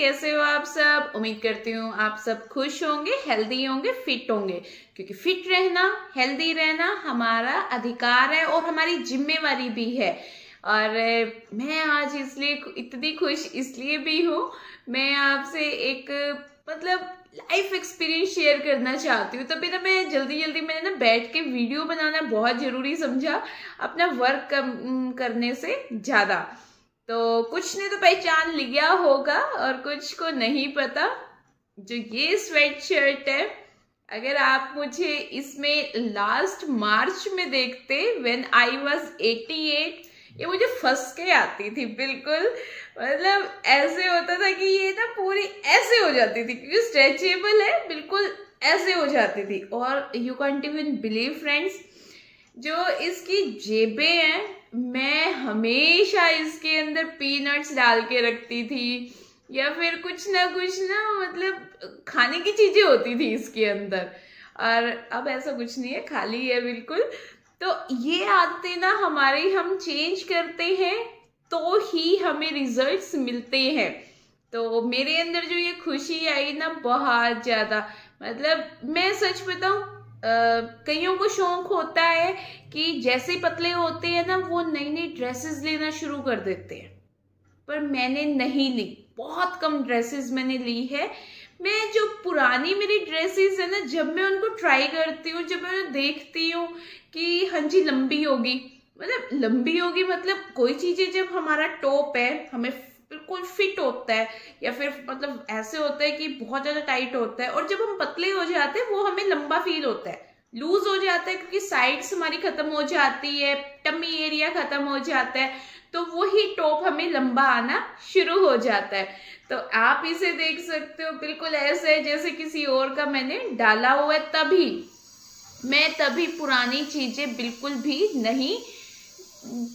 कैसे हो आप सब। उम्मीद करती हूँ आप सब खुश होंगे, हेल्दी होंगे, फिट होंगे, क्योंकि फिट रहना, हेल्दी रहना हमारा अधिकार है और हमारी जिम्मेवारी भी है। और मैं आज इसलिए इतनी खुश इसलिए भी हूँ, मैं आपसे एक मतलब लाइफ एक्सपीरियंस शेयर करना चाहती हूँ। तभी ना मैं जल्दी मैंने ना बैठ के वीडियो बनाना बहुत जरूरी समझा अपना वर्क करने से ज्यादा। तो कुछ ने तो पहचान लिया होगा और कुछ को नहीं पता। जो ये स्वेट शर्ट है, अगर आप मुझे इसमें लास्ट मार्च में देखते व्हेन आई वाज 88, ये मुझे फंस के आती थी बिल्कुल। मतलब ऐसे होता था कि ये ना पूरी ऐसे हो जाती थी, क्योंकि स्ट्रेचेबल है, बिल्कुल ऐसे हो जाती थी। और you can't even believe friends, जो इसकी जेबें हैं, मैं हमेशा इसके अंदर पीनट्स डाल के रखती थी या फिर कुछ ना मतलब खाने की चीजें होती थी इसके अंदर। और अब ऐसा कुछ नहीं है, खाली है बिल्कुल। तो ये आदतें ना हमारे हम चेंज करते हैं तो ही हमें रिजल्ट्स मिलते हैं। तो मेरे अंदर जो ये खुशी आई ना, बहुत ज्यादा, मतलब मैं सच बताऊं, कईयों को शौक होता है कि जैसे पतले होते हैं ना वो नई नई ड्रेसेस लेना शुरू कर देते हैं, पर मैंने नहीं ली। बहुत कम ड्रेसेस मैंने ली है। मैं जो पुरानी मेरी ड्रेसेस है ना, जब मैं उनको ट्राई करती हूँ, जब मैं देखती हूँ कि हाँ जी लंबी होगी, मतलब लंबी होगी, मतलब कोई चीजें जब हमारा टॉप है हमें बिल्कुल फिट होता है, या फिर मतलब ऐसे होता है कि बहुत ज्यादा टाइट होता है, और जब हम पतले हो जाते हैं वो हमें लंबा फील होता है, लूज हो जाता है, क्योंकि साइड्स हमारी खत्म हो जाती है, टमी एरिया खत्म हो जाता है, तो वही टॉप हमें लंबा आना शुरू हो जाता है। तो आप इसे देख सकते हो, बिल्कुल ऐसे है जैसे किसी और का मैंने डाला हुआ है। तभी पुरानी चीजें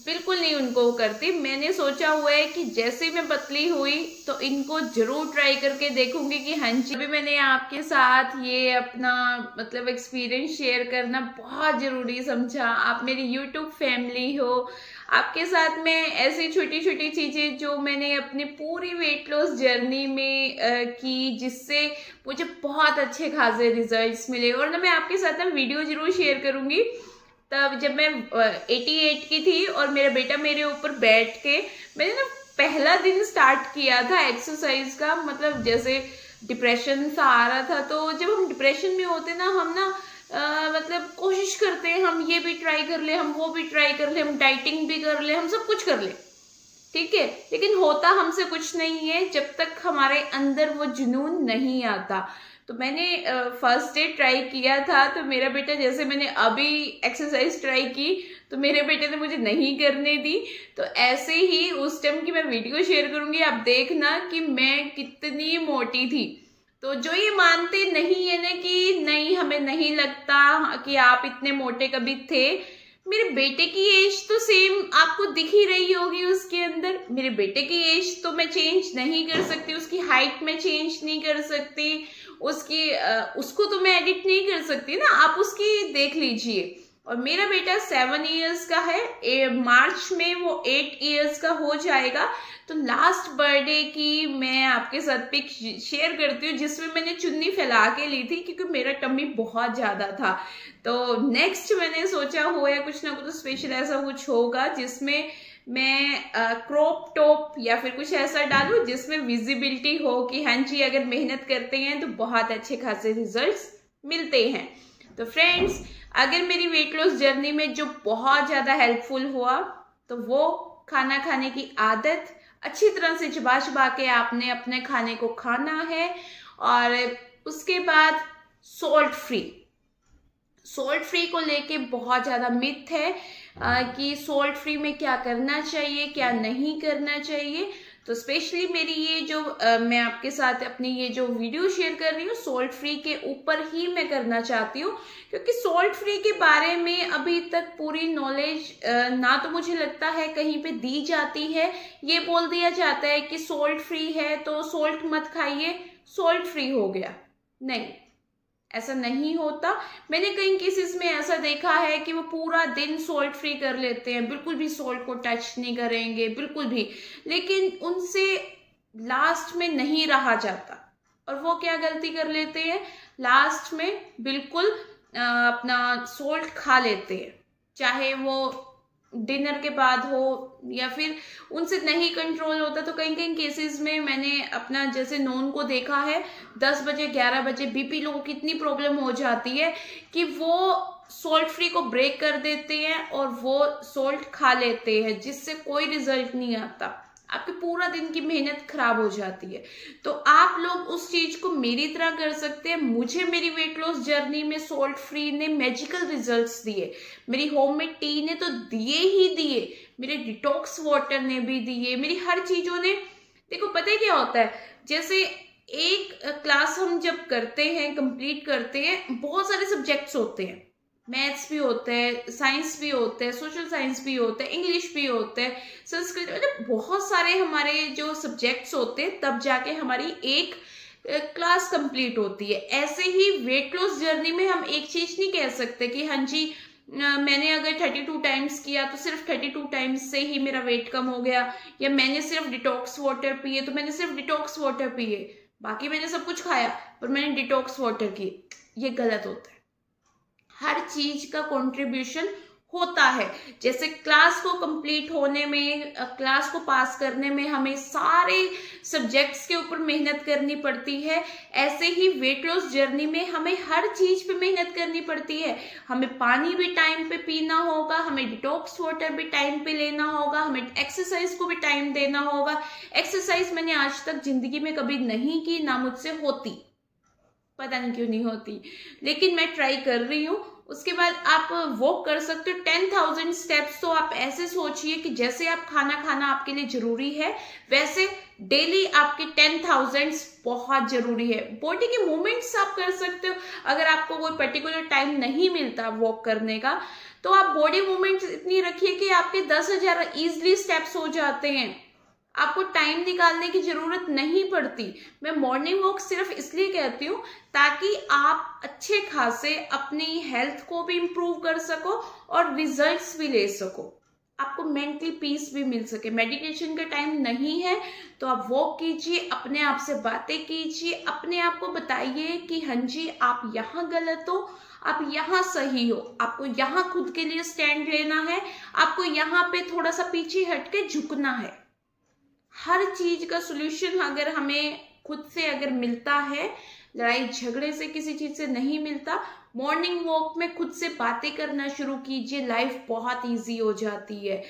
बिल्कुल नहीं उनको करती। मैंने सोचा हुआ है कि जैसे मैं पतली हुई तो इनको जरूर ट्राई करके देखूंगी कि हाँ जी। अभी मैंने आपके साथ ये अपना मतलब एक्सपीरियंस शेयर करना बहुत जरूरी समझा। आप मेरी यूट्यूब फैमिली हो, आपके साथ में ऐसी छोटी छोटी चीजें जो मैंने अपनी पूरी वेट लॉस जर्नी में की, जिससे मुझे बहुत अच्छे खासे रिजल्ट्स मिले। और ना मैं आपके साथ ना वीडियो जरूर शेयर करूंगी। तब जब मैं 88 की थी और मेरा बेटा मेरे ऊपर बैठ के, मैंने ना पहला दिन स्टार्ट किया था एक्सरसाइज का, मतलब जैसे डिप्रेशन सा आ रहा था। तो जब हम डिप्रेशन में होते ना, हम ना मतलब कोशिश करते हैं हम ये भी ट्राई कर ले, हम वो भी ट्राई कर ले, हम डाइटिंग भी कर ले, हम सब कुछ कर ले, ठीक है, लेकिन होता हमसे कुछ नहीं है जब तक हमारे अंदर वो जुनून नहीं आता। तो मैंने फर्स्ट डे ट्राई किया था, तो मेरा बेटा, जैसे मैंने अभी एक्सरसाइज ट्राई की तो मेरे बेटे ने मुझे नहीं करने दी। तो ऐसे ही उस टाइम की मैं वीडियो शेयर करूंगी, आप देखना कि मैं कितनी मोटी थी। तो जो ये मानते नहीं है ना कि नहीं, हमें नहीं लगता कि आप इतने मोटे कभी थे, मेरे बेटे की एज तो सेम आपको दिख ही रही होगी उसके अंदर। मेरे बेटे की एज तो मैं चेंज नहीं कर सकती, उसकी हाइट में चेंज नहीं कर सकती, उसको तो मैं एडिट नहीं कर सकती ना, आप उसकी देख लीजिए। और मेरा बेटा 7 इयर्स का है, मार्च में वो 8 इयर्स का हो जाएगा। तो लास्ट बर्थडे की मैं आपके साथ पिक शेयर करती हूँ, जिसमें मैंने चुन्नी फैला के ली थी, क्योंकि मेरा टम्मी बहुत ज्यादा था। तो नेक्स्ट मैंने सोचा हुआ है कुछ ना कुछ स्पेशल ऐसा कुछ होगा जिसमें मैं क्रॉप टॉप या फिर कुछ ऐसा डालूं जिसमें विजिबिलिटी हो कि हाँ जी अगर मेहनत करते हैं तो बहुत अच्छे खासे रिजल्ट्स मिलते हैं। तो फ्रेंड्स, अगर मेरी वेट लॉस जर्नी में जो बहुत ज्यादा हेल्पफुल हुआ, तो वो खाना खाने की आदत अच्छी तरह से चबा के आपने अपने खाने को खाना है। और उसके बाद सॉल्ट फ्री को लेके बहुत ज्यादा मिथ है कि सॉल्ट फ्री में क्या करना चाहिए, क्या नहीं करना चाहिए। तो स्पेशली मेरी ये जो मैं आपके साथ अपनी ये जो वीडियो शेयर कर रही हूँ, सॉल्ट फ्री के ऊपर ही मैं करना चाहती हूँ, क्योंकि सॉल्ट फ्री के बारे में अभी तक पूरी नॉलेज ना तो मुझे लगता है कहीं पे दी जाती है। ये बोल दिया जाता है कि सॉल्ट फ्री है तो सॉल्ट मत खाइए, सॉल्ट फ्री हो गया। नहीं, ऐसा नहीं होता। मैंने कई केसेस में ऐसा देखा है कि वो पूरा दिन सॉल्ट फ्री कर लेते हैं, बिल्कुल भी सॉल्ट को टच नहीं करेंगे, बिल्कुल भी, लेकिन उनसे लास्ट में नहीं रहा जाता, और वो क्या गलती कर लेते हैं, लास्ट में बिल्कुल अपना सोल्ट खा लेते हैं, चाहे वो डिनर के बाद हो या फिर उनसे नहीं कंट्रोल होता। तो कई कई केसेस में मैंने अपना जैसे नोन को देखा है, 10 बजे 11 बजे बीपी लोगों की इतनी प्रॉब्लम हो जाती है कि वो सोल्ट फ्री को ब्रेक कर देते हैं और वो सोल्ट खा लेते हैं, जिससे कोई रिजल्ट नहीं आता, आपके पूरा दिन की मेहनत खराब हो जाती है। तो आप लोग उस चीज को मेरी तरह कर सकते हैं। मुझे मेरी वेट लॉस जर्नी में सोल्ट फ्री ने मैजिकल रिजल्ट्स दिए, मेरी होममेड टी ने तो दिए ही दिए, मेरे डिटॉक्स वाटर ने भी दिए, मेरी हर चीजों ने। देखो पता है क्या होता है, जैसे एक क्लास हम जब करते हैं, कंप्लीट करते हैं, बहुत सारे सब्जेक्ट्स होते हैं, मैथ्स भी होता है, साइंस भी होता है, सोशल साइंस भी होता है, इंग्लिश भी होता है, संस्कृत, मतलब बहुत सारे हमारे जो सब्जेक्ट्स होते हैं, तब जाके हमारी एक क्लास कंप्लीट होती है। ऐसे ही वेट लॉस जर्नी में हम एक चीज नहीं कह सकते कि हाँ जी मैंने अगर 32 टाइम्स किया तो सिर्फ 32 टाइम्स से ही मेरा वेट कम हो गया, या मैंने सिर्फ डिटॉक्स वाटर पिए तो मैंने सिर्फ डिटॉक्स वाटर पिए, बाकी मैंने सब कुछ खाया पर मैंने डिटॉक्स वाटर किए। ये गलत होता है। हर चीज का कंट्रीब्यूशन होता है। जैसे क्लास को कंप्लीट होने में, क्लास को पास करने में हमें सारे सब्जेक्ट्स के ऊपर मेहनत करनी पड़ती है, ऐसे ही वेट लॉस जर्नी में हमें हर चीज पे मेहनत करनी पड़ती है। हमें पानी भी टाइम पे पीना होगा, हमें डिटॉक्स वाटर भी टाइम पे लेना होगा, हमें एक्सरसाइज को भी टाइम देना होगा। एक्सरसाइज मैंने आज तक जिंदगी में कभी नहीं की, ना मुझसे होती, पता नहीं क्यों नहीं होती, लेकिन मैं ट्राई कर रही हूँ। उसके बाद आप वॉक कर सकते हो 10,000 स्टेप्स। तो आप ऐसे सोचिए कि जैसे आप खाना खाना आपके लिए जरूरी है, वैसे डेली आपके 10,000 बहुत जरूरी है। बॉडी के मूवमेंट्स आप कर सकते हो। अगर आपको कोई पर्टिकुलर टाइम नहीं मिलता वॉक करने का, तो आप बॉडी मूवमेंट्स इतनी रखिए कि आपके 10,000 इजिली स्टेप्स हो जाते हैं, आपको टाइम निकालने की जरूरत नहीं पड़ती। मैं मॉर्निंग वॉक सिर्फ इसलिए कहती हूँ ताकि आप अच्छे खासे अपनी हेल्थ को भी इंप्रूव कर सको और रिजल्ट्स भी ले सको, आपको मेंटल पीस भी मिल सके। मेडिटेशन का टाइम नहीं है तो आप वॉक कीजिए, अपने आप से बातें कीजिए, अपने आप को बताइए कि हाँ जी आप यहाँ गलत हो, आप यहाँ सही हो, आपको यहाँ खुद के लिए स्टैंड लेना है, आपको यहाँ पे थोड़ा सा पीछे हट के झुकना है। हर चीज का सोल्यूशन अगर हमें खुद से अगर मिलता है, लड़ाई झगड़े से किसी चीज से नहीं मिलता। मॉर्निंग वॉक में खुद से बातें करना शुरू कीजिए, लाइफ बहुत इजी हो जाती है।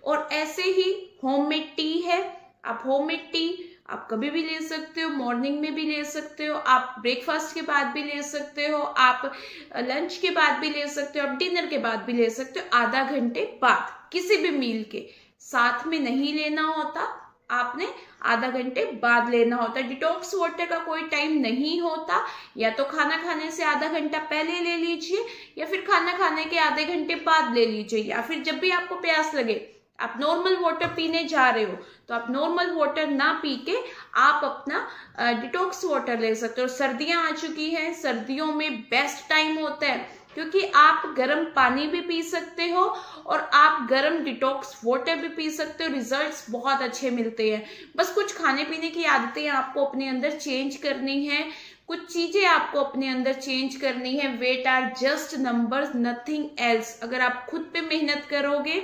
और ऐसे ही होममेड टी है, आप होममेड टी आप कभी भी ले सकते हो, मॉर्निंग में भी ले सकते हो, आप ब्रेकफास्ट के बाद भी ले सकते हो, आप लंच के बाद भी ले सकते हो, आप डिनर के बाद भी ले सकते हो, आधा घंटे बाद किसी भी मील के साथ में नहीं लेना होता, आपने आधा घंटे बाद लेना होता है। डिटॉक्स वाटर का कोई टाइम नहीं होता, या तो खाना खाने से आधा घंटा पहले ले लीजिए, या फिर खाना खाने के आधे घंटे बाद ले लीजिए, या फिर जब भी आपको प्यास लगे। आप नॉर्मल वाटर पीने जा रहे हो तो आप नॉर्मल वाटर ना पी के आप अपना डिटॉक्स वाटर ले सकते हो। सर्दियां आ चुकी हैं, सर्दियों में बेस्ट टाइम होता है क्योंकि आप गर्म पानी भी पी सकते हो और आप गर्म डिटॉक्स वाटर भी पी सकते हो, रिजल्ट्स बहुत अच्छे मिलते हैं। बस कुछ खाने पीने की आदतें आपको अपने अंदर चेंज करनी है, कुछ चीजें आपको अपने अंदर चेंज करनी है। Weight are just numbers, nothing else. अगर आप खुद पे मेहनत करोगे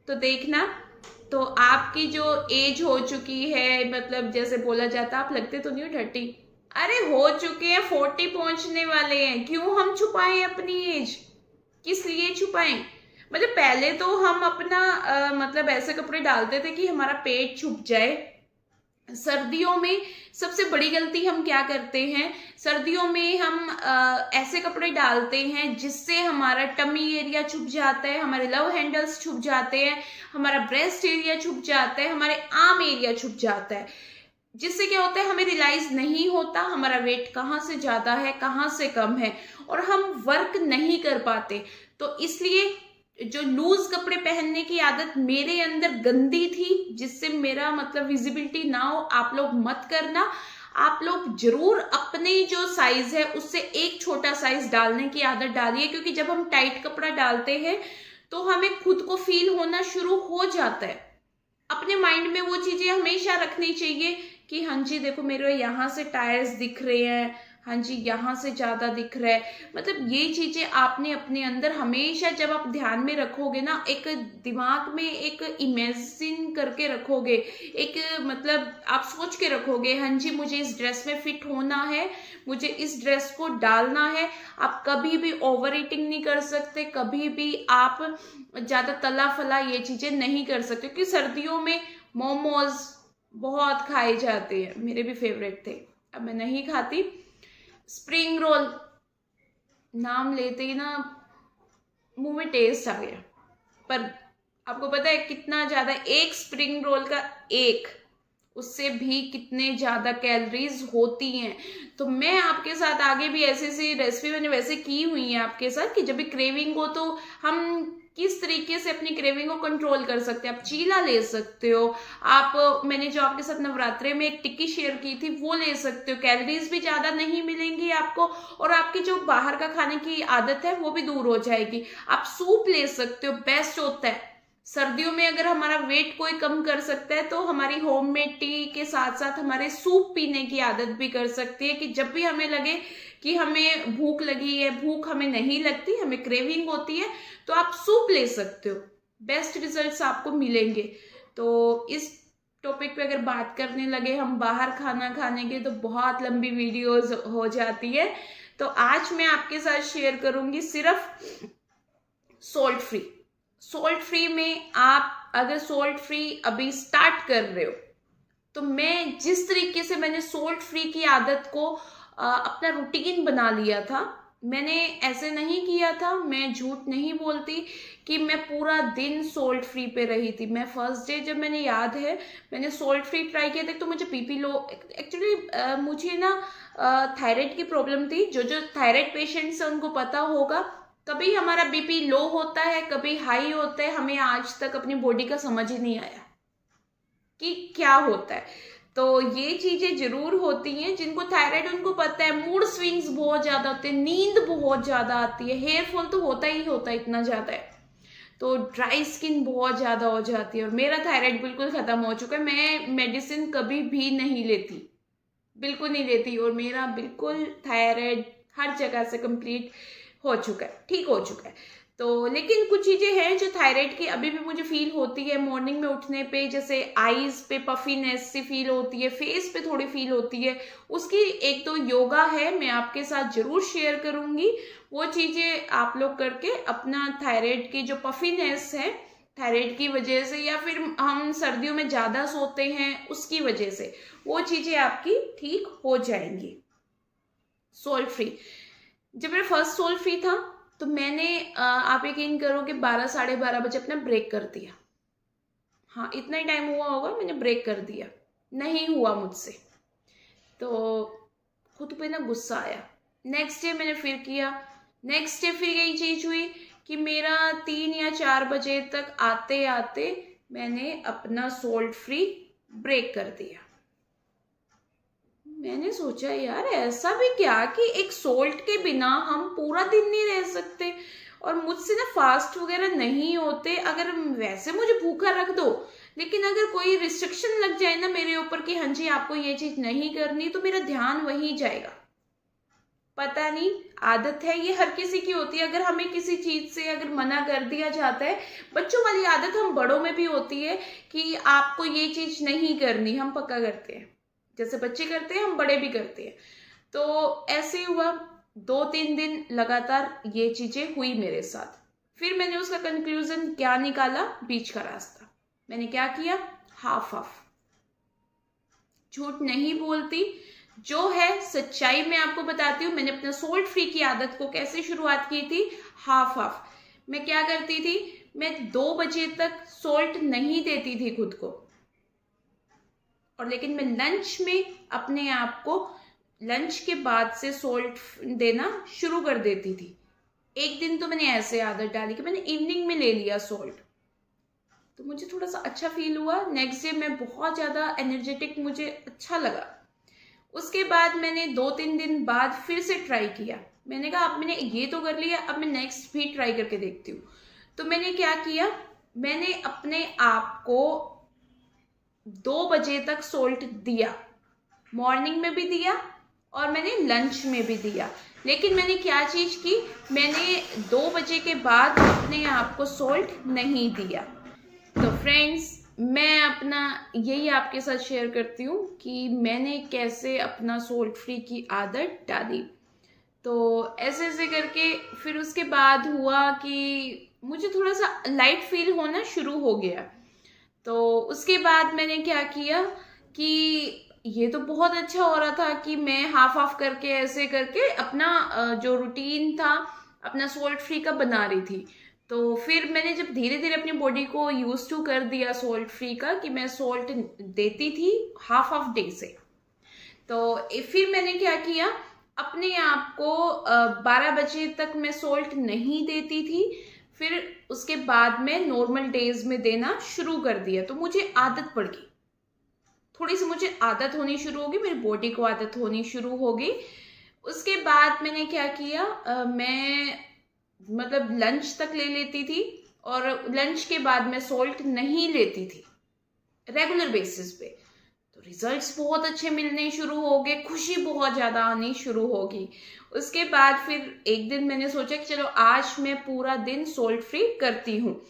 तो देखना, तो आपकी जो एज हो चुकी है, मतलब जैसे बोला जाता है आप लगते तो नहीं हो 30, अरे हो चुके हैं, 40 पहुंचने वाले हैं। क्यों हम छुपाएं अपनी एज, किस लिए छुपाएं? मतलब पहले तो हम अपना मतलब ऐसे कपड़े डालते थे कि हमारा पेट छुप जाए। सर्दियों में सबसे बड़ी गलती हम क्या करते हैं, सर्दियों में हम ऐसे कपड़े डालते हैं जिससे हमारा टमी एरिया छुप जाता है, हमारे लव हैंडल्स छुप जाते हैं, हमारा ब्रेस्ट एरिया छुप जाता है, हमारे आर्म एरिया छुप जाता है, जिससे क्या होता है हमें रियलाइज नहीं होता हमारा वेट कहाँ से ज्यादा है कहाँ से कम है, और हम वर्क नहीं कर पाते। तो इसलिए जो लूज कपड़े पहनने की आदत मेरे अंदर गंदी थी, जिससे मेरा मतलब विजिबिलिटी ना हो, आप लोग मत करना। आप लोग जरूर अपने जो साइज है उससे एक छोटा साइज डालने की आदत डालिए, क्योंकि जब हम टाइट कपड़ा डालते हैं तो हमें खुद को फील होना शुरू हो जाता है। अपने माइंड में वो चीजें हमेशा रखनी चाहिए कि हाँ जी देखो मेरे यहाँ से टायर्स दिख रहे हैं, हाँ जी यहाँ से ज्यादा दिख रहा है। मतलब ये चीजें आपने अपने अंदर हमेशा जब आप ध्यान में रखोगे ना, एक दिमाग में एक इमेजिन करके रखोगे, एक मतलब आप सोच के रखोगे हाँ जी मुझे इस ड्रेस में फिट होना है, मुझे इस ड्रेस को डालना है। आप कभी भी ओवर ईटिंग नहीं कर सकते, कभी भी आप ज्यादा तला फला ये चीजें नहीं कर सकते, क्योंकि सर्दियों में मोमोज बहुत खाए जाते हैं, मेरे भी फेवरेट थे, अब मैं नहीं खाती। स्प्रिंग रोल नाम लेते ही ना मुंह में टेस्ट आ गया, पर आपको पता है कितना ज्यादा एक स्प्रिंग रोल का एक, उससे भी कितने ज्यादा कैलोरीज होती हैं। तो मैं आपके साथ आगे भी ऐसी ऐसी रेसिपी मैंने वैसे की हुई है आपके साथ कि जब भी क्रेविंग हो तो हम किस तरीके से अपनी क्रेविंग को कंट्रोल कर सकते हैं। आप चीला ले सकते हो, आप मैंने जो आपके साथ नवरात्रे में एक टिक्की शेयर की थी वो ले सकते हो, कैलोरीज भी ज्यादा नहीं मिलेंगी आपको, और आपकी जो बाहर का खाने की आदत है वो भी दूर हो जाएगी। आप सूप ले सकते हो, बेस्ट होता है सर्दियों में। अगर हमारा वेट कोई कम कर सकता है तो हमारी होममेड टी के साथ साथ हमारे सूप पीने की आदत भी कर सकती है, कि जब भी हमें लगे कि हमें भूख लगी है, भूख हमें नहीं लगती, हमें क्रेविंग होती है, तो आप सूप ले सकते हो, बेस्ट रिजल्ट्स आपको मिलेंगे। तो इस टॉपिक पे अगर बात करने लगे हम बाहर खाना खाने के तो बहुत लंबी वीडियोस हो जाती है। तो आज मैं आपके साथ शेयर करूंगी सिर्फ सॉल्ट फ्री। सॉल्ट फ्री में आप अगर सॉल्ट फ्री अभी स्टार्ट कर रहे हो तो मैं जिस तरीके से मैंने सॉल्ट फ्री की आदत को अपना रूटीन बना लिया था, मैंने ऐसे नहीं किया था, मैं झूठ नहीं बोलती कि मैं पूरा दिन सॉल्ट फ्री पे रही थी। मैं फर्स्ट डे जब मैंने याद है मैंने सॉल्ट फ्री ट्राई किया था तो मुझे बीपी लो, एक्चुअली मुझे ना थायराइड की प्रॉब्लम थी। जो जो थायराइड पेशेंट्स हैं उनको पता होगा, कभी हमारा बीपी लो होता है कभी हाई होता है, हमें आज तक अपनी बॉडी का समझ ही नहीं आया कि क्या होता है। तो ये चीजें जरूर होती हैं, जिनको थायराइड उनको पता है। मूड स्विंग्स बहुत ज्यादा होते हैं, नींद बहुत ज्यादा आती है, हेयर फॉल तो होता ही होता है, इतना ज्यादा है। तो ड्राई स्किन बहुत ज्यादा हो जाती है, और मेरा थायराइड बिल्कुल खत्म हो चुका है। मैं मेडिसिन कभी भी नहीं लेती, बिल्कुल नहीं लेती, और मेरा बिल्कुल थायराइड हर जगह से कंप्लीट हो चुका है, ठीक हो चुका है। तो लेकिन कुछ चीजें हैं जो थायराइड की अभी भी मुझे फील होती है। मॉर्निंग में उठने पे जैसे आईज पे पफीनेस सी फील होती है, फेस पे थोड़ी फील होती है, उसकी एक तो योगा है, मैं आपके साथ जरूर शेयर करूंगी। वो चीजें आप लोग करके अपना थायराइड की जो पफीनेस है थायराइड की वजह से, या फिर हम सर्दियों में ज्यादा सोते हैं उसकी वजह से, वो चीजें आपकी ठीक हो जाएंगी। सॉल्ट फ्री, जब मेरा फर्स्ट सॉल्ट फ्री था तो मैंने आप यकीन करोगे 12 साढ़े 12 बजे अपना ब्रेक कर दिया। हाँ इतना ही टाइम हुआ होगा, मैंने ब्रेक कर दिया, नहीं हुआ मुझसे। तो खुद पे ना गुस्सा आया। नेक्स्ट डे मैंने फिर किया, नेक्स्ट डे फिर यही चीज हुई कि मेरा 3 या 4 बजे तक आते आते मैंने अपना सॉल्ट फ्री ब्रेक कर दिया। मैंने सोचा यार ऐसा भी क्या कि एक सॉल्ट के बिना हम पूरा दिन नहीं रह सकते, और मुझसे ना फास्ट वगैरह नहीं होते। अगर वैसे मुझे भूखा रख दो, लेकिन अगर कोई रिस्ट्रिक्शन लग जाए ना मेरे ऊपर कि हाँ जी आपको ये चीज नहीं करनी, तो मेरा ध्यान वहीं जाएगा। पता नहीं, आदत है ये, हर किसी की होती है। अगर हमें किसी चीज से अगर मना कर दिया जाता है, बच्चों वाली आदत हम बड़ों में भी होती है कि आपको ये चीज नहीं करनी, हम पक्का करते हैं, जैसे बच्चे करते हैं हम बड़े भी करते हैं। तो ऐसे हुआ 2-3 दिन लगातार ये चीजें हुई मेरे साथ। फिर मैंने उसका कंक्लूजन क्या निकाला, बीच का रास्ता। मैंने क्या किया, हाफ हाफ। झूठ नहीं बोलती, जो है सच्चाई मैं आपको बताती हूँ। मैंने अपना सॉल्ट फ्री की आदत को कैसे शुरुआत की थी, हाफ हाफ। मैं क्या करती थी, मैं 2 बजे तक सॉल्ट नहीं देती थी खुद को, और लेकिन मैं लंच में अपने आप को लंच के बाद से सॉल्ट देना शुरू कर देती थी। एक दिन तो मैंने ऐसे आदत डाली कि मैंने इवनिंग में ले लिया सॉल्ट, तो मुझे थोड़ा सा अच्छा फील हुआ। नेक्स्ट डे मैं बहुत ज्यादा एनर्जेटिक, मुझे अच्छा लगा। उसके बाद मैंने 2-3 दिन बाद फिर से ट्राई किया। मैंने कहा अब मैंने ये तो कर लिया, अब मैं नेक्स्ट भी ट्राई करके देखती हूँ। तो मैंने क्या किया, मैंने अपने आप को 2 बजे तक सॉल्ट दिया। मॉर्निंग में भी दिया और मैंने लंच में भी दिया। लेकिन मैंने क्या चीज़ की, मैंने 2 बजे के बाद अपने आप को सॉल्ट नहीं दिया। तो फ्रेंड्स, मैं अपना यही आपके साथ शेयर करती हूँ कि मैंने कैसे अपना सॉल्ट फ्री की आदत डाली। तो ऐसे ऐसे करके फिर उसके बाद हुआ कि मुझे थोड़ा सा लाइट फील होना शुरू हो गया। तो उसके बाद मैंने क्या किया कि ये तो बहुत अच्छा हो रहा था कि मैं हाफ हाफ करके ऐसे करके अपना जो रूटीन था अपना सॉल्ट फ्री का बना रही थी। तो फिर मैंने जब धीरे धीरे अपनी बॉडी को यूज टू कर दिया सॉल्ट फ्री का, कि मैं सॉल्ट देती थी हाफ हाफ डे से, तो फिर मैंने क्या किया, अपने आप को 12 बजे तक मैं सॉल्ट नहीं देती थी। फिर उसके बाद में नॉर्मल डेज में देना शुरू कर दिया। तो मुझे आदत पड़ गई, थोड़ी सी मुझे आदत होनी शुरू हो गई, मेरी बॉडी को आदत होनी शुरू हो गई। उसके बाद मैंने क्या किया, मैं मतलब लंच तक ले लेती थी और लंच के बाद मैं सॉल्ट नहीं लेती थी रेगुलर बेसिस पे। तो रिजल्ट्स बहुत अच्छे मिलने शुरू हो गए, खुशी बहुत ज़्यादा आनी शुरू होगी। उसके बाद फिर एक दिन मैंने सोचा कि चलो आज मैं पूरा दिन सॉल्ट फ्री करती हूँ।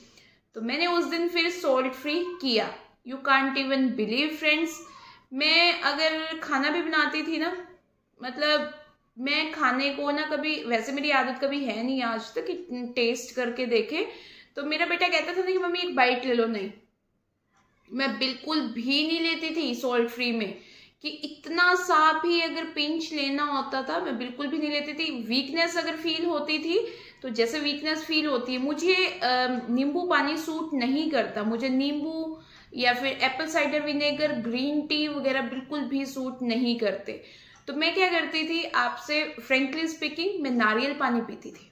तो मैंने उस दिन फिर सॉल्ट फ्री किया। You can't even believe friends, मैं अगर खाना भी बनाती थी ना, मतलब मैं खाने को ना कभी, वैसे मेरी आदत कभी है नहीं आज तक कि टेस्ट करके देखे। तो मेरा बेटा कहता था ना कि मम्मी एक बाइट ले लो, नहीं, मैं बिल्कुल भी नहीं लेती थी सॉल्ट फ्री में, कि इतना सा भी अगर पिंच लेना होता था मैं बिल्कुल भी नहीं लेती थी। वीकनेस अगर फील होती थी, तो जैसे वीकनेस फील होती है, मुझे नींबू पानी सूट नहीं करता, मुझे नींबू या फिर Apple cider vinegar, green tea वगैरह बिल्कुल भी सूट नहीं करते। तो मैं क्या करती थी, आपसे फ्रेंकली स्पीकिंग, मैं नारियल पानी पीती थी।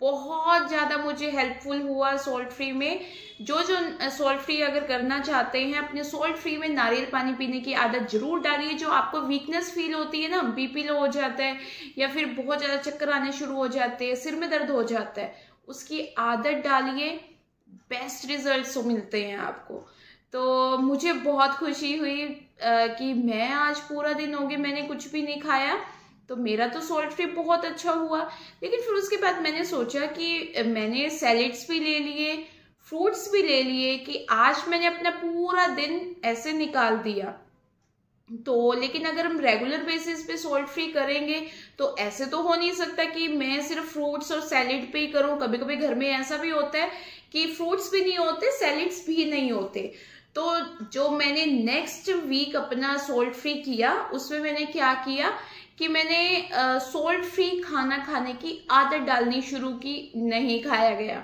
बहुत ज़्यादा मुझे हेल्पफुल हुआ सॉल्ट फ्री में। जो सॉल्ट फ्री अगर करना चाहते हैं, अपने सॉल्ट फ्री में नारियल पानी पीने की आदत जरूर डालिए। जो आपको वीकनेस फील होती है ना, बीपी लो हो जाता है या फिर बहुत ज़्यादा चक्कर आने शुरू हो जाते हैं, सिर में दर्द हो जाता है, उसकी आदत डालिए, बेस्ट रिजल्ट्स मिलते हैं आपको। तो मुझे बहुत खुशी हुई कि मैं आज पूरा दिन हो गया मैंने कुछ भी नहीं खाया, तो मेरा तो सॉल्ट फ्री बहुत अच्छा हुआ। लेकिन फिर उसके बाद मैंने सोचा कि मैंने सैलेड्स भी ले लिए, फ्रूट्स भी ले लिए, कि आज मैंने अपना पूरा दिन ऐसे निकाल दिया। तो लेकिन अगर हम रेगुलर बेसिस पे सॉल्ट फ्री करेंगे तो ऐसे तो हो नहीं सकता कि मैं सिर्फ फ्रूट्स और सैलेड पे ही करूं। कभी कभी घर में ऐसा भी होता है कि फ्रूट्स भी नहीं होते, सैलेड्स भी नहीं होते। तो जो मैंने नेक्स्ट वीक अपना सॉल्ट फ्री किया, उसमें मैंने क्या किया कि मैंने सॉल्ट फ्री खाना खाने की आदत डालनी शुरू की। नहीं खाया गया,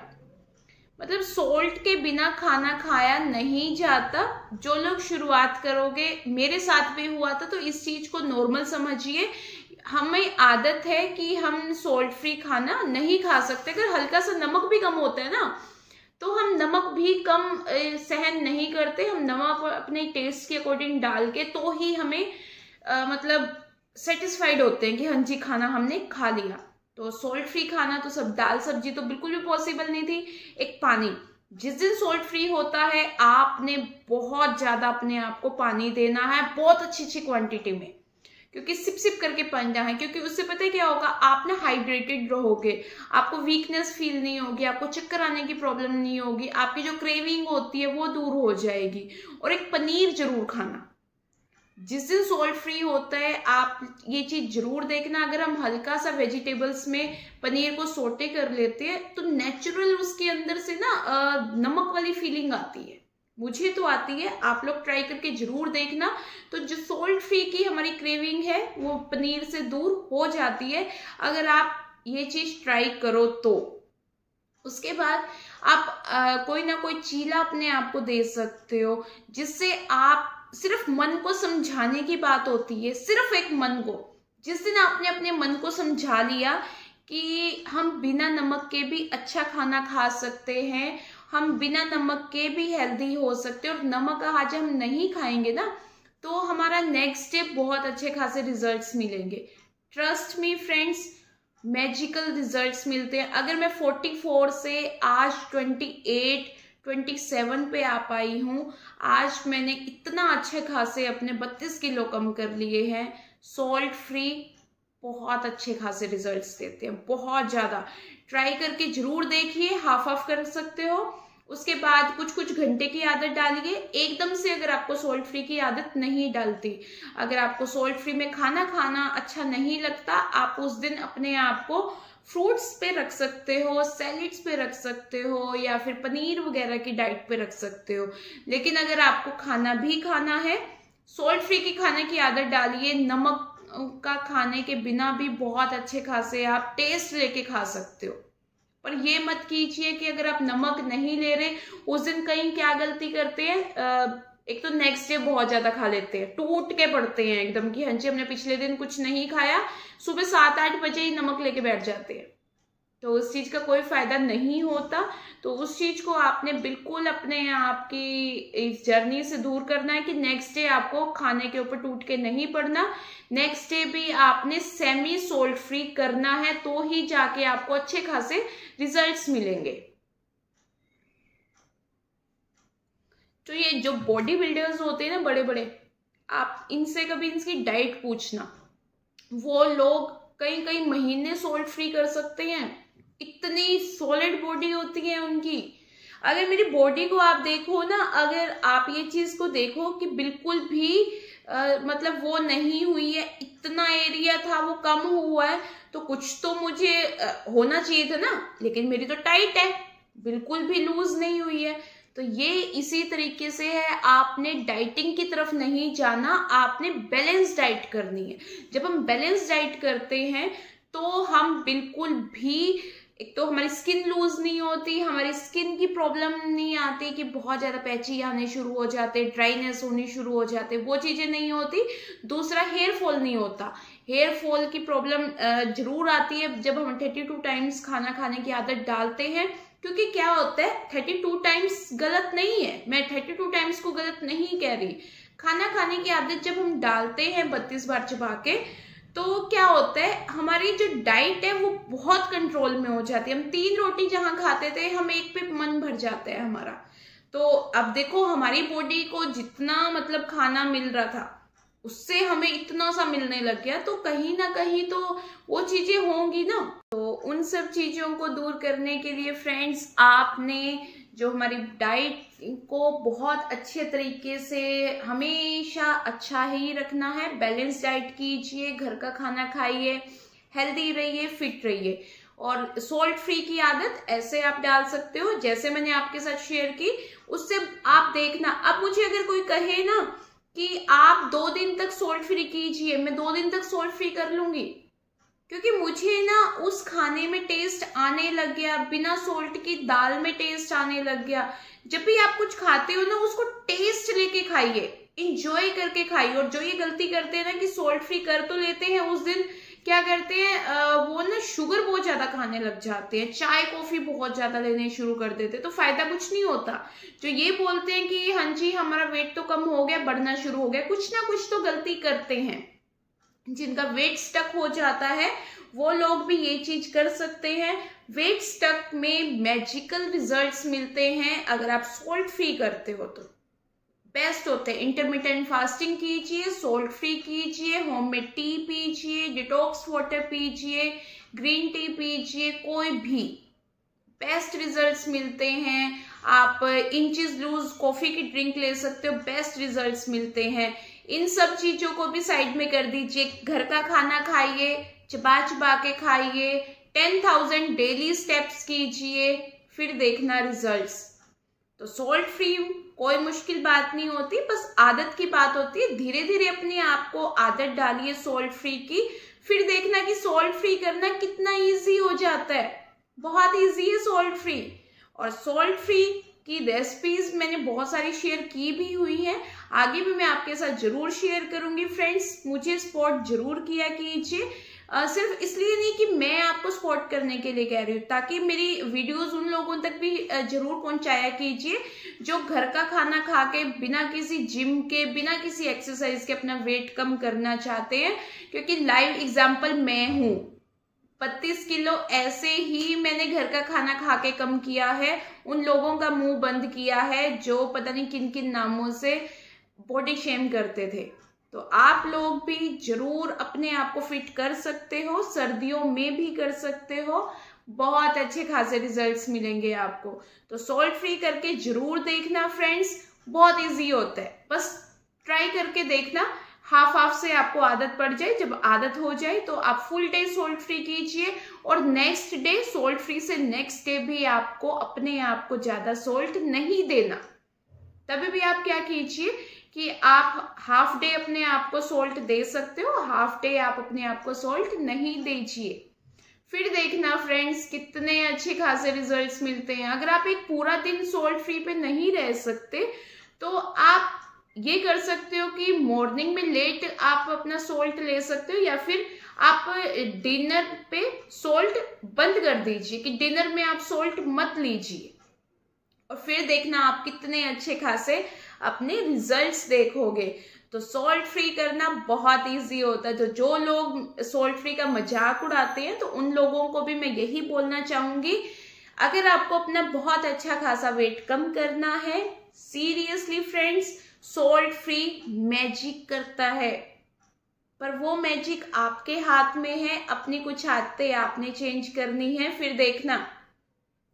मतलब सॉल्ट के बिना खाना खाया नहीं जाता। जो लोग शुरुआत करोगे, मेरे साथ भी हुआ था, तो इस चीज को नॉर्मल समझिए। हमें आदत है कि हम सॉल्ट फ्री खाना नहीं खा सकते। अगर हल्का सा नमक भी कम होता है ना, तो हम नमक भी कम सहन नहीं करते। हम नमक अपने टेस्ट के अकॉर्डिंग डाल के तो ही हमें मतलब सेटिस्फाइड होते हैं कि हाँ जी खाना हमने खा लिया। तो सॉल्ट फ्री खाना तो सब दाल सब्जी तो बिल्कुल भी पॉसिबल नहीं थी। एक पानी, जिस दिन सॉल्ट फ्री होता है आपने बहुत ज्यादा अपने आप को पानी देना है, बहुत अच्छी क्वांटिटी में, क्योंकि सिप सिप करके पीना है। क्योंकि उससे पता है क्या होगा, आप ना हाइड्रेटेड रहोगे, आपको वीकनेस फील नहीं होगी, आपको चक्कर आने की प्रॉब्लम नहीं होगी, आपकी जो क्रेविंग होती है वो दूर हो जाएगी। और एक पनीर जरूर खाना, जिस दिन सॉल्ट फ्री होता है आप ये चीज जरूर देखना। अगर हम हल्का सा वेजिटेबल्स में पनीर को सोटे कर लेते हैं तो नेचुरल उसके अंदर से ना नमक वाली फीलिंग आती है, मुझे तो आती है। आप लोग ट्राई करके जरूर देखना। तो जो सॉल्ट फ्री की हमारी क्रेविंग है वो पनीर से दूर हो जाती है अगर आप ये चीज ट्राई करो तो। उसके बाद आप कोई ना कोई चीला अपने आप को दे सकते हो, जिससे आप सिर्फ मन को समझाने की बात होती है, सिर्फ एक मन को। जिस दिन आपने अपने मन को समझा लिया कि हम बिना नमक के भी अच्छा खाना खा सकते हैं, हम बिना नमक के भी हेल्दी हो सकते हैं, और नमक आज हम नहीं खाएंगे ना, तो हमारा नेक्स्ट डे बहुत अच्छे खासे रिजल्ट्स मिलेंगे। Trust me friends, magical results मिलते हैं। अगर मैं 44 से आज 28 27 पे आ पाई हूँ। आज मैंने इतना अच्छे खासे अपने 32 किलो कम कर लिए हैं। सॉल्ट फ्री बहुत अच्छे खासे रिजल्ट्स देते हैं, बहुत ज़्यादा। ट्राई करके जरूर देखिए, हाफ हाफ कर सकते हो। उसके बाद कुछ कुछ घंटे की आदत डालिए। एकदम से अगर आपको सॉल्ट फ्री की आदत नहीं डालती, अगर आपको सॉल्ट फ्री में खाना खाना अच्छा नहीं लगता, आप उस दिन अपने आप को फ्रूट्स पे रख सकते हो, सैलेड्स पे रख सकते हो, या फिर पनीर वगैरह की डाइट पे रख सकते हो। लेकिन अगर आपको खाना भी खाना है, सॉल्ट फ्री की खाने की आदत डालिए। नमक का खाने के बिना भी बहुत अच्छे खासे आप टेस्ट लेके खा सकते हो। पर ये मत कीजिए कि अगर आप नमक नहीं ले रहे, उस दिन कहीं क्या गलती करते हैं, एक तो नेक्स्ट डे बहुत ज्यादा खा लेते हैं, टूट के पड़ते हैं एकदम कि हाँ जी हमने पिछले दिन कुछ नहीं खाया, सुबह 7-8 बजे ही नमक लेके बैठ जाते हैं। तो उस चीज का कोई फायदा नहीं होता। तो उस चीज को आपने बिल्कुल अपने आप की इस जर्नी से दूर करना है कि नेक्स्ट डे आपको खाने के ऊपर टूट के नहीं पड़ना। नेक्स्ट डे भी आपने सेमी सोल्ट फ्री करना है, तो ही जाके आपको अच्छे खासे रिजल्ट्स मिलेंगे। तो ये जो बॉडी बिल्डर्स होते हैं ना बड़े बड़े, आप इनसे कभी इनकी डाइट पूछना, वो लोग कई कई महीने सोल्ट फ्री कर सकते हैं। इतनी सॉलिड बॉडी होती है उनकी। अगर मेरी बॉडी को आप देखो ना, अगर आप ये चीज को देखो कि बिल्कुल भी मतलब वो नहीं हुई है, इतना एरिया था वो कम हुआ है, तो कुछ तो मुझे होना चाहिए था ना। लेकिन मेरी तो टाइट है, बिल्कुल भी लूज नहीं हुई है। तो ये इसी तरीके से है, आपने डाइटिंग की तरफ नहीं जाना, आपने बैलेंस डाइट करनी है। जब हम बैलेंस डाइट करते हैं तो हम बिल्कुल भी, एक तो हमारी स्किन लूज नहीं होती, हमारी स्किन की प्रॉब्लम नहीं आती कि बहुत ज्यादा पैची आने शुरू हो जाते, ड्राइनेस होनी शुरू हो जाते, वो चीजें नहीं होती। दूसरा, हेयर फॉल नहीं होता। हेयर फॉल की प्रॉब्लम जरूर आती है जब हम 32 टाइम्स खाना खाने की आदत डालते हैं। क्योंकि क्या होता है, 32 टाइम्स गलत नहीं है, मैं 32 टाइम्स को गलत नहीं कह रही। खाना खाने की आदत जब हम डालते हैं 32 बार चबा के, तो क्या होता है, हमारी जो डाइट है वो बहुत कंट्रोल में हो जाती है। हम 3 रोटी जहां खाते थे, हम एक पे मन भर जाता है हमारा। तो अब देखो, हमारी बॉडी को जितना मतलब खाना मिल रहा था, उससे हमें इतना सा मिलने लग गया, तो कहीं ना कहीं तो वो चीजें होंगी ना। तो उन सब चीजों को दूर करने के लिए फ्रेंड्स, आपने जो हमारी डाइट को बहुत अच्छे तरीके से हमेशा अच्छा ही रखना है। बैलेंस डाइट कीजिए, घर का खाना खाइए, हेल्दी रहिए, फिट रहिए। और सॉल्ट फ्री की आदत ऐसे आप डाल सकते हो जैसे मैंने आपके साथ शेयर की, उससे आप देखना। अब मुझे अगर कोई कहे ना कि आप 2 दिन तक सॉल्ट फ्री कीजिए, मैं 2 दिन तक सॉल्ट फ्री कर लूंगी, क्योंकि मुझे ना उस खाने में टेस्ट आने लग गया, बिना सॉल्ट की दाल में टेस्ट आने लग गया। जब भी आप कुछ खाते हो ना, उसको टेस्ट लेके खाइए, इंजॉय करके खाइए। और जो ये गलती करते हैं ना कि सॉल्ट फ्री कर तो लेते हैं, उस दिन क्या करते हैं, वो ना शुगर बहुत ज्यादा खाने लग जाते हैं, चाय कॉफी बहुत ज्यादा लेने शुरू कर देते हैं, तो फायदा कुछ नहीं होता। जो ये बोलते हैं कि हाँ जी हमारा वेट तो कम हो गया, बढ़ना शुरू हो गया, कुछ ना कुछ तो गलती करते हैं। जिनका वेट स्टक हो जाता है वो लोग भी ये चीज कर सकते हैं। वेट स्टक में मैजिकल रिजल्ट्स मिलते हैं अगर आप सॉल्ट फ्री करते हो, तो बेस्ट होते हैं। इंटरमिटेंट फास्टिंग कीजिए, सॉल्ट फ्री कीजिए, होममेड टी पीजिए, डिटॉक्स वाटर पीजिए, ग्रीन टी पीजिए, कोई भी बेस्ट रिजल्ट्स मिलते हैं। आप इंचेस लूज कॉफी की ड्रिंक ले सकते हो, बेस्ट रिजल्ट्स मिलते हैं। इन सब चीजों को भी साइड में कर दीजिए, घर का खाना खाइए, चबा चबा के खाइए, 10,000 डेली स्टेप्स कीजिए, फिर देखना रिजल्ट्स। तो सॉल्ट फ्री कोई मुश्किल बात नहीं होती, बस आदत की बात होती है। धीरे धीरे अपने आप को आदत डालिए सॉल्ट फ्री की, फिर देखना कि सॉल्ट फ्री करना कितना इजी हो जाता है। बहुत इजी है सॉल्ट फ्री। और सॉल्ट फ्री की रेसिपीज मैंने बहुत सारी शेयर की भी हुई है, आगे भी मैं आपके साथ जरूर शेयर करूंगी। फ्रेंड्स, मुझे सपोर्ट जरूर किया कीजिए, सिर्फ इसलिए नहीं कि मैं आपको सपोर्ट करने के लिए कह रही हूँ, ताकि मेरी वीडियोस उन लोगों तक भी जरूर पहुंचाया कीजिए जो घर का खाना खा के बिना किसी जिम के, बिना किसी एक्सरसाइज के अपना वेट कम करना चाहते हैं। क्योंकि लाइव एग्जाम्पल मैं हूँ, 32 किलो ऐसे ही मैंने घर का खाना खा के कम किया है। उन लोगों का मुंह बंद किया है जो पता नहीं किन किन नामों से बॉडी शेम करते थे। तो आप लोग भी जरूर अपने आप को फिट कर सकते हो, सर्दियों में भी कर सकते हो, बहुत अच्छे खासे रिजल्ट्स मिलेंगे आपको। तो सॉल्ट फ्री करके जरूर देखना फ्रेंड्स, बहुत इजी होता है, बस ट्राई करके देखना। हाफ हाफ से आपको आदत पड़ जाए, जब आदत हो जाए तो आप फुल डे सॉल्ट फ्री कीजिए और नेक्स्ट डे सॉल्ट फ्री से नेक्स्ट डे भी आपको अपने आप को ज्यादा सॉल्ट नहीं देना। तभी भी आप क्या कीजिए कि आप हाफ डे अपने आप को सॉल्ट दे सकते हो, हाफ डे आप अपने आप को सॉल्ट नहीं दीजिए। फिर देखना फ्रेंड्स कितने अच्छे खासे रिजल्ट्स मिलते हैं। अगर आप एक पूरा दिन सॉल्ट फ्री पे नहीं रह सकते तो आप ये कर सकते हो कि मॉर्निंग में लेट आप अपना सॉल्ट ले सकते हो, या फिर आप डिनर पे सॉल्ट बंद कर दीजिए कि डिनर में आप सॉल्ट मत लीजिए। और फिर देखना आप कितने अच्छे खासे अपने रिजल्ट्स देखोगे। तो सॉल्ट फ्री करना बहुत इजी होता है। तो जो लोग सॉल्ट फ्री का मजाक उड़ाते हैं तो उन लोगों को भी मैं यही बोलना चाहूंगी, अगर आपको अपना बहुत अच्छा खासा वेट कम करना है, seriously friends, salt free magic करता है। पर वो मैजिक आपके हाथ में है, अपनी कुछ आदतें आपने चेंज करनी है। फिर देखना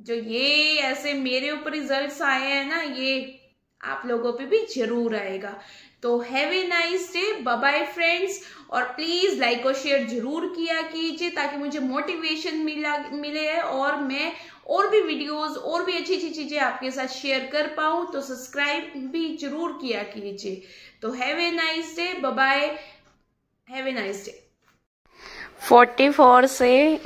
जो ये ऐसे मेरे ऊपर रिजल्ट्स आए हैं ना, ये आप लोगों पे भी जरूर आएगा। तो have a nice day, bye bye friends. और प्लीज लाइक और शेयर जरूर किया कीजिए ताकि मुझे मोटिवेशन मिले और मैं और भी वीडियोस और भी अच्छी अच्छी चीजें आपके साथ शेयर कर पाऊं। तो सब्सक्राइब भी जरूर किया कीजिए। तो have a nice day, bye bye, have a nice day. 44 से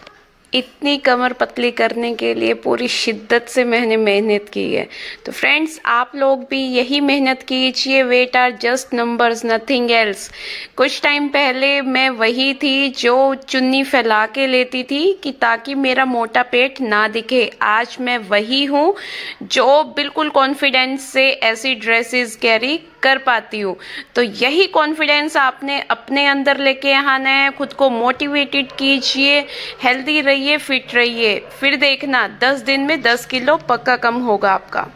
इतनी कमर पतली करने के लिए पूरी शिद्दत से मैंने मेहनत की है। तो फ्रेंड्स आप लोग भी यही मेहनत कीजिए। Weight are just numbers, nothing else. कुछ टाइम पहले मैं वही थी जो चुन्नी फैला के लेती थी कि ताकि मेरा मोटा पेट ना दिखे। आज मैं वही हूँ जो बिल्कुल कॉन्फिडेंस से ऐसी ड्रेसेस कैरी कर पाती हूँ। तो यही कॉन्फिडेंस आपने अपने अंदर लेके आना है। खुद को मोटिवेटेड कीजिए, हेल्दी रहिए, फिट रहिए। फिर देखना 10 दिन में 10 किलो पक्का कम होगा आपका।